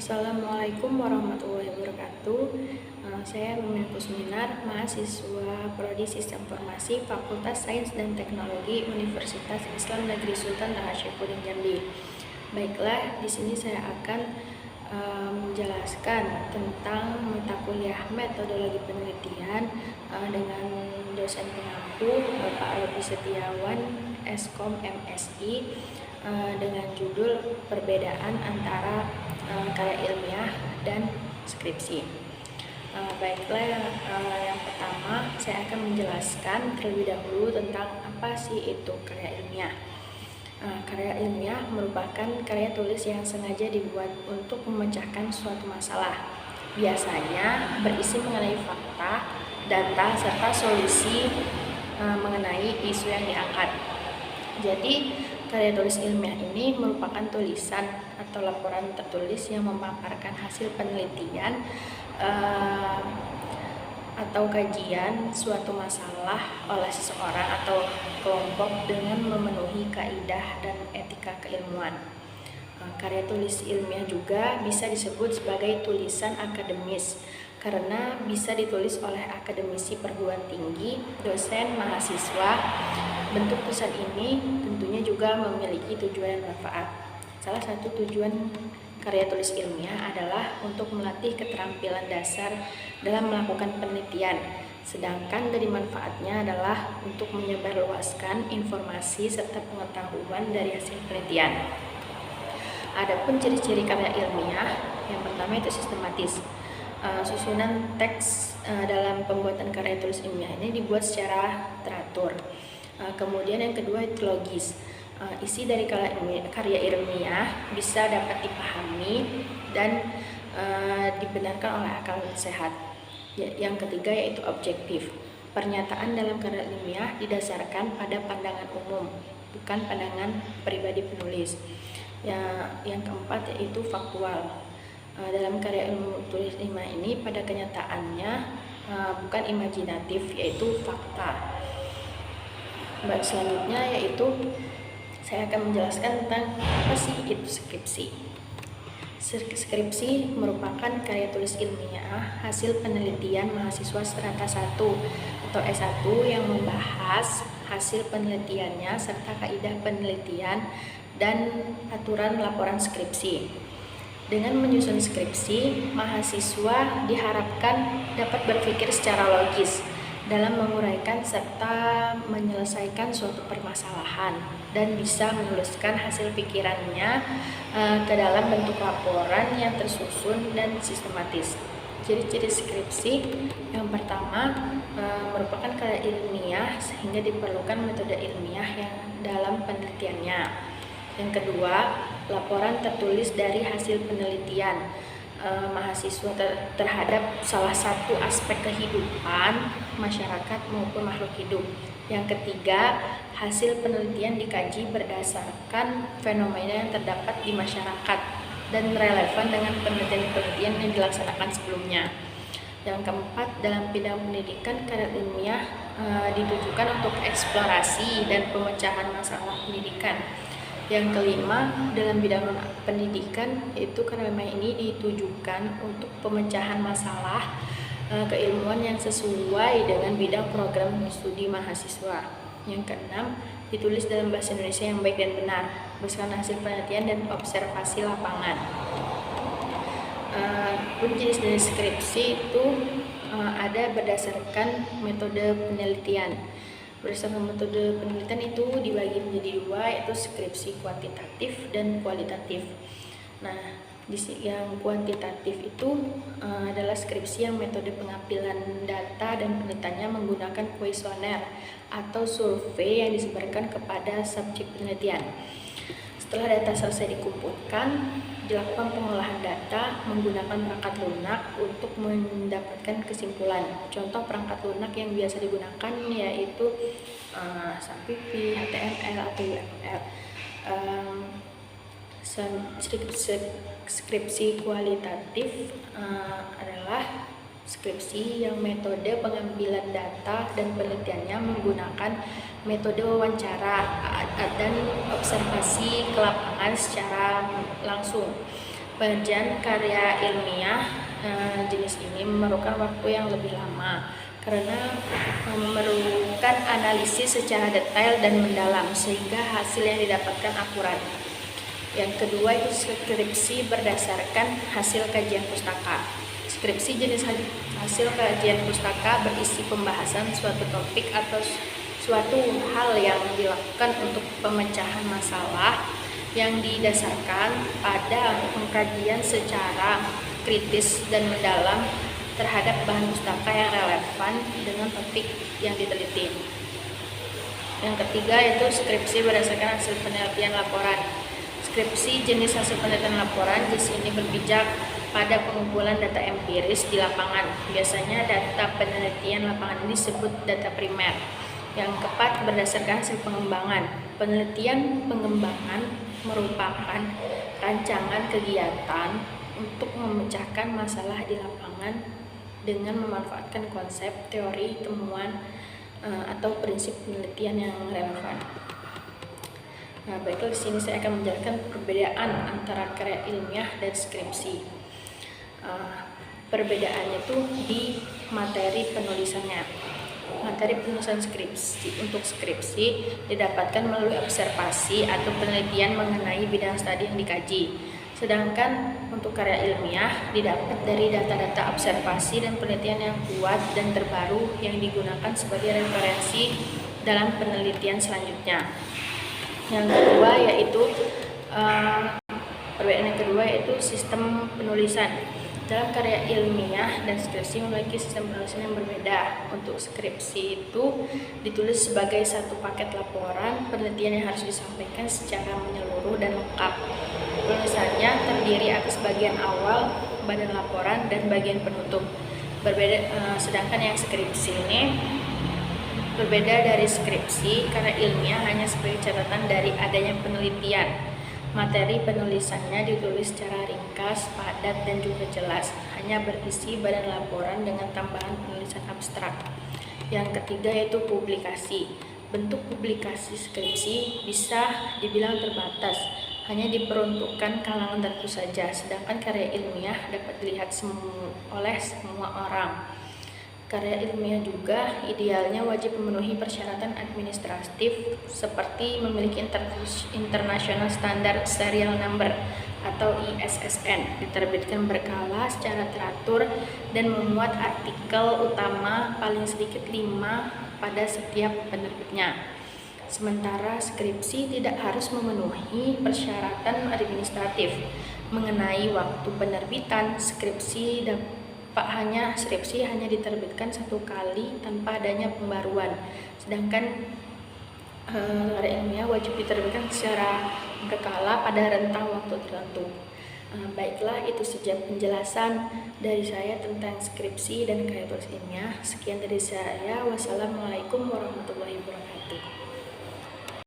Assalamualaikum warahmatullahi wabarakatuh. Saya Mimin Kusminar, mahasiswa Prodi Sistem Informasi Fakultas Sains dan Teknologi Universitas Islam Negeri Sultan Taha Syafuddin Jambi. Baiklah, di sini saya akan menjelaskan tentang mata kuliah metodologi penelitian dengan dosen pengampu Bapak Robi Setiawan, Eskom MSI, dengan judul perbedaan antara karya ilmiah dan skripsi. Baiklah, yang pertama saya akan menjelaskan terlebih dahulu tentang apa sih itu karya ilmiah. Karya ilmiah merupakan karya tulis yang sengaja dibuat untuk memecahkan suatu masalah. Biasanya berisi mengenai fakta, data, serta solusi mengenai isu yang diangkat. Jadi, karya tulis ilmiah ini merupakan tulisan atau laporan tertulis yang memaparkan hasil penelitian atau kajian suatu masalah oleh seseorang atau kelompok dengan memenuhi kaidah dan etika keilmuan. Karya tulis ilmiah juga bisa disebut sebagai tulisan akademis karena bisa ditulis oleh akademisi perguruan tinggi, dosen, mahasiswa. Bentuk tulisan ini tentunya juga memiliki tujuan dan manfaat. Salah satu tujuan karya tulis ilmiah adalah untuk melatih keterampilan dasar dalam melakukan penelitian, sedangkan dari manfaatnya adalah untuk menyebarluaskan informasi serta pengetahuan dari hasil penelitian. Adapun ciri-ciri karya ilmiah, yang pertama itu sistematis. Susunan teks dalam pembuatan karya tulis ilmiah ini dibuat secara teratur. Kemudian yang kedua itu logis. Isi dari karya ilmiah bisa dapat dipahami dan dibenarkan oleh akal sehat. Yang ketiga yaitu objektif. Pernyataan dalam karya ilmiah didasarkan pada pandangan umum, bukan pandangan pribadi penulis. Yang keempat yaitu faktual. Dalam karya ilmu tulis ilmiah ini pada kenyataannya bukan imajinatif, yaitu fakta. Selanjutnya yaitu saya akan menjelaskan tentang apa sih itu skripsi. Skripsi merupakan karya tulis ilmiah hasil penelitian mahasiswa strata 1 atau S1 yang membahas hasil penelitiannya serta kaidah penelitian dan aturan laporan skripsi. Dengan menyusun skripsi, mahasiswa diharapkan dapat berpikir secara logis dalam menguraikan serta menyelesaikan suatu permasalahan dan bisa menuliskan hasil pikirannya ke dalam bentuk laporan yang tersusun dan sistematis. Ciri-ciri skripsi yang pertama merupakan karya ilmiah sehingga diperlukan metode ilmiah yang dalam penelitiannya. Yang kedua, laporan tertulis dari hasil penelitian mahasiswa terhadap salah satu aspek kehidupan masyarakat maupun makhluk hidup. Yang ketiga, hasil penelitian dikaji berdasarkan fenomena yang terdapat di masyarakat dan relevan dengan penelitian-penelitian yang dilaksanakan sebelumnya. Yang keempat, dalam bidang pendidikan, karya ilmiah ditujukan untuk eksplorasi dan pemecahan masalah pendidikan. Yang kelima, dalam bidang pendidikan, yaitu karya ilmiah ini ditujukan untuk pemecahan masalah keilmuan yang sesuai dengan bidang program studi mahasiswa. Yang keenam, ditulis dalam bahasa Indonesia yang baik dan benar, berdasarkan hasil penelitian dan observasi lapangan. Jenis dari skripsi itu ada berdasarkan metode penelitian. Berdasarkan metode penelitian itu dibagi menjadi dua, yaitu skripsi kuantitatif dan kualitatif. Nah, yang kuantitatif itu adalah skripsi yang metode pengambilan data dan penelitiannya menggunakan kuesioner atau survei yang disebarkan kepada subjek penelitian. Setelah data selesai dikumpulkan, dilakukan pengolahan data menggunakan perangkat lunak untuk mendapatkan kesimpulan. Contoh perangkat lunak yang biasa digunakan yaitu SAPIPI, HTML, atau UML. Skripsi kualitatif adalah skripsi yang metode pengambilan data dan penelitiannya menggunakan metode wawancara dan observasi ke lapangan secara langsung. Pengerjaan karya ilmiah jenis ini memerlukan waktu yang lebih lama karena memerlukan analisis secara detail dan mendalam sehingga hasil yang didapatkan akurat. Yang kedua itu skripsi berdasarkan hasil kajian pustaka. Skripsi jenis hasil kajian pustaka berisi pembahasan suatu topik atau suatu hal yang dilakukan untuk pemecahan masalah yang didasarkan pada pengkajian secara kritis dan mendalam terhadap bahan pustaka yang relevan dengan topik yang diteliti. Yang ketiga yaitu skripsi berdasarkan hasil penelitian laporan. Skripsi jenis hasil penelitian laporan jenis ini berpijak pada pengumpulan data empiris di lapangan. Biasanya data penelitian lapangan ini disebut data primer. Yang keempat berdasarkan hasil pengembangan. Penelitian pengembangan merupakan rancangan kegiatan untuk memecahkan masalah di lapangan dengan memanfaatkan konsep, teori, temuan, atau prinsip penelitian yang relevan. Nah, baiklah di sini saya akan menjelaskan perbedaan antara karya ilmiah dan skripsi. Perbedaannya itu di materi penulisannya. Materi penulisan skripsi untuk skripsi didapatkan melalui observasi atau penelitian mengenai bidang studi yang dikaji. Sedangkan untuk karya ilmiah didapat dari data-data observasi dan penelitian yang kuat dan terbaru yang digunakan sebagai referensi dalam penelitian selanjutnya. Yang kedua yaitu perbedaan yang kedua yaitu sistem penulisan. Dalam karya ilmiah dan skripsi memiliki sistem penulisan yang berbeda. Untuk skripsi itu ditulis sebagai satu paket laporan penelitian yang harus disampaikan secara menyeluruh dan lengkap. Penulisannya terdiri atas bagian awal, badan laporan, dan bagian penutup. Sedangkan yang skripsi ini berbeda dari skripsi karena ilmiah hanya sebagai catatan dari adanya penelitian. Materi penulisannya ditulis secara ringkas, padat, dan juga jelas. Hanya berisi badan laporan dengan tambahan penulisan abstrak. Yang ketiga yaitu publikasi. Bentuk publikasi skripsi bisa dibilang terbatas, hanya diperuntukkan kalangan tertentu saja. Sedangkan karya ilmiah dapat dilihat oleh semua orang. Karya ilmiah juga idealnya wajib memenuhi persyaratan administratif seperti memiliki International Standard Serial Number atau ISSN, diterbitkan berkala secara teratur dan memuat artikel utama paling sedikit 5 pada setiap penerbitnya. Sementara skripsi tidak harus memenuhi persyaratan administratif mengenai waktu penerbitan. Skripsi hanya diterbitkan 1 kali tanpa adanya pembaruan. Sedangkan karya ilmiah wajib diterbitkan secara berkala pada rentang waktu tertentu. Baiklah, itu saja penjelasan dari saya tentang skripsi dan karya tulis ilmiah. Sekian dari saya. Wassalamualaikum warahmatullahi wabarakatuh.